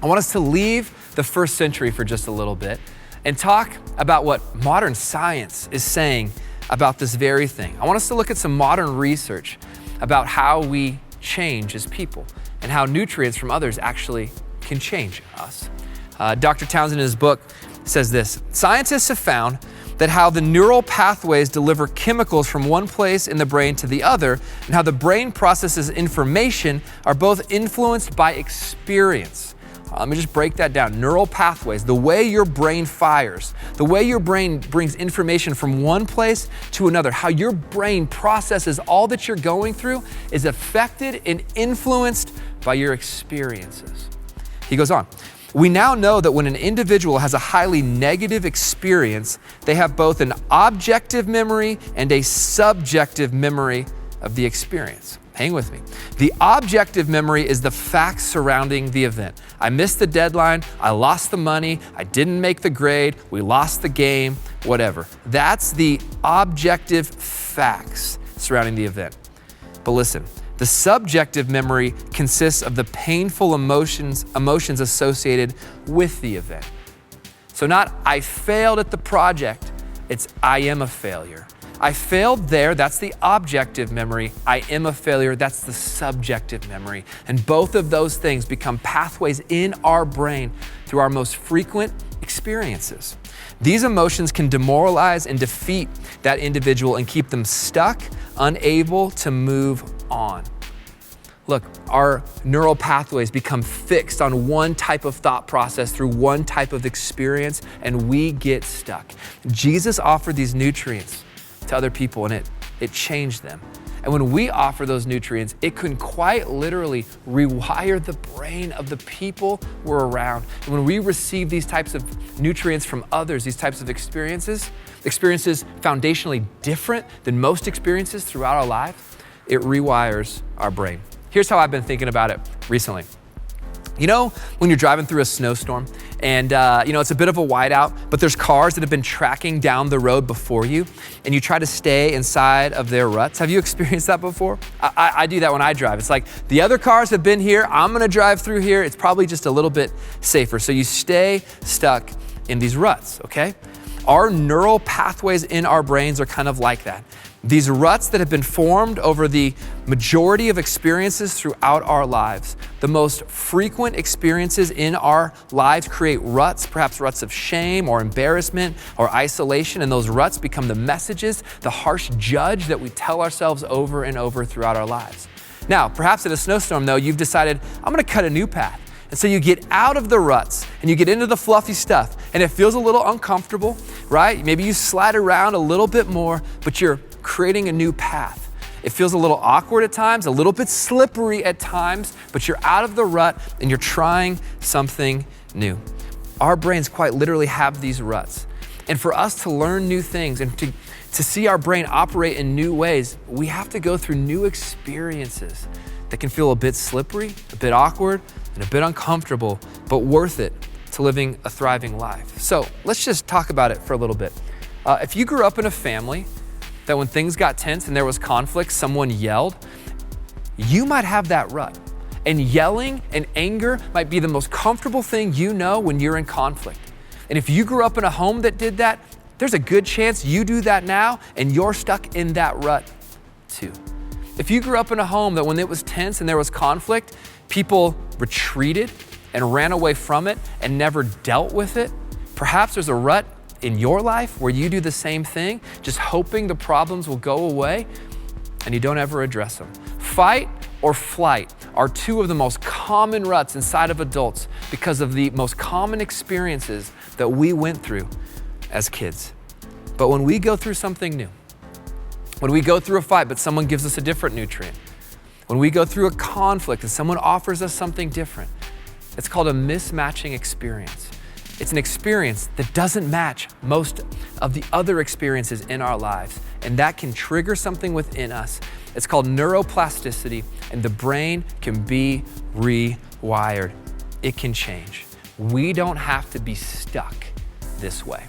I want us to leave the first century for just a little bit and talk about what modern science is saying about this very thing. I want us to look at some modern research about how we change as people and how nutrients from others actually can change us. Dr. Townsend in his book says this: scientists have found that how the neural pathways deliver chemicals from one place in the brain to the other and how the brain processes information are both influenced by experience. Let me just break that down. Neural pathways, the way your brain fires, the way your brain brings information from one place to another, how your brain processes all that you're going through is affected and influenced by your experiences. He goes on. We now know that when an individual has a highly negative experience, they have both an objective memory and a subjective memory of the experience. Hang with me. The objective memory is the facts surrounding the event. I missed the deadline, I lost the money, I didn't make the grade, we lost the game, whatever. That's the objective facts surrounding the event. But listen, the subjective memory consists of the painful emotions associated with the event. So not I failed at the project, it's I am a failure. I failed there, that's the objective memory. I am a failure, that's the subjective memory. And both of those things become pathways in our brain through our most frequent experiences. These emotions can demoralize and defeat that individual and keep them stuck, unable to move on. Look, our neural pathways become fixed on one type of thought process through one type of experience, and we get stuck. Jesus offered these nutrients to other people, and it changed them. And when we offer those nutrients, it can quite literally rewire the brain of the people we're around. And when we receive these types of nutrients from others, these types of experiences foundationally different than most experiences throughout our life, it rewires our brain. Here's how I've been thinking about it recently. You know, when you're driving through a snowstorm and it's a bit of a whiteout, but there's cars that have been tracking down the road before you and you try to stay inside of their ruts. Have you experienced that before? I do that when I drive. It's like the other cars have been here, I'm gonna drive through here. It's probably just a little bit safer. So you stay stuck in these ruts, okay? Our neural pathways in our brains are kind of like that. These ruts that have been formed over the majority of experiences throughout our lives. The most frequent experiences in our lives create ruts, perhaps ruts of shame or embarrassment or isolation, and those ruts become the messages, the harsh judge that we tell ourselves over and over throughout our lives. Now, perhaps in a snowstorm though, you've decided, I'm gonna cut a new path. And so you get out of the ruts and you get into the fluffy stuff and it feels a little uncomfortable, right? Maybe you slide around a little bit more, but you're creating a new path. It feels a little awkward at times, a little bit slippery at times, but you're out of the rut and you're trying something new. Our brains quite literally have these ruts. And for us to learn new things and to see our brain operate in new ways, we have to go through new experiences that can feel a bit slippery, a bit awkward, and a bit uncomfortable, but worth it to living a thriving life. So let's just talk about it for a little bit. If you grew up in a family that when things got tense and there was conflict, someone yelled, you might have that rut. And yelling and anger might be the most comfortable thing you know when you're in conflict. And if you grew up in a home that did that, there's a good chance you do that now and you're stuck in that rut too. If you grew up in a home that when it was tense and there was conflict, people retreated and ran away from it and never dealt with it, perhaps there's a rut in your life where you do the same thing, just hoping the problems will go away and you don't ever address them. Fight or flight are two of the most common ruts inside of adults because of the most common experiences that we went through as kids. But when we go through something new, when we go through a fight but someone gives us a different nutrient, when we go through a conflict and someone offers us something different, it's called a mismatching experience. It's an experience that doesn't match most of the other experiences in our lives, and that can trigger something within us. It's called neuroplasticity, and the brain can be rewired. It can change. We don't have to be stuck this way.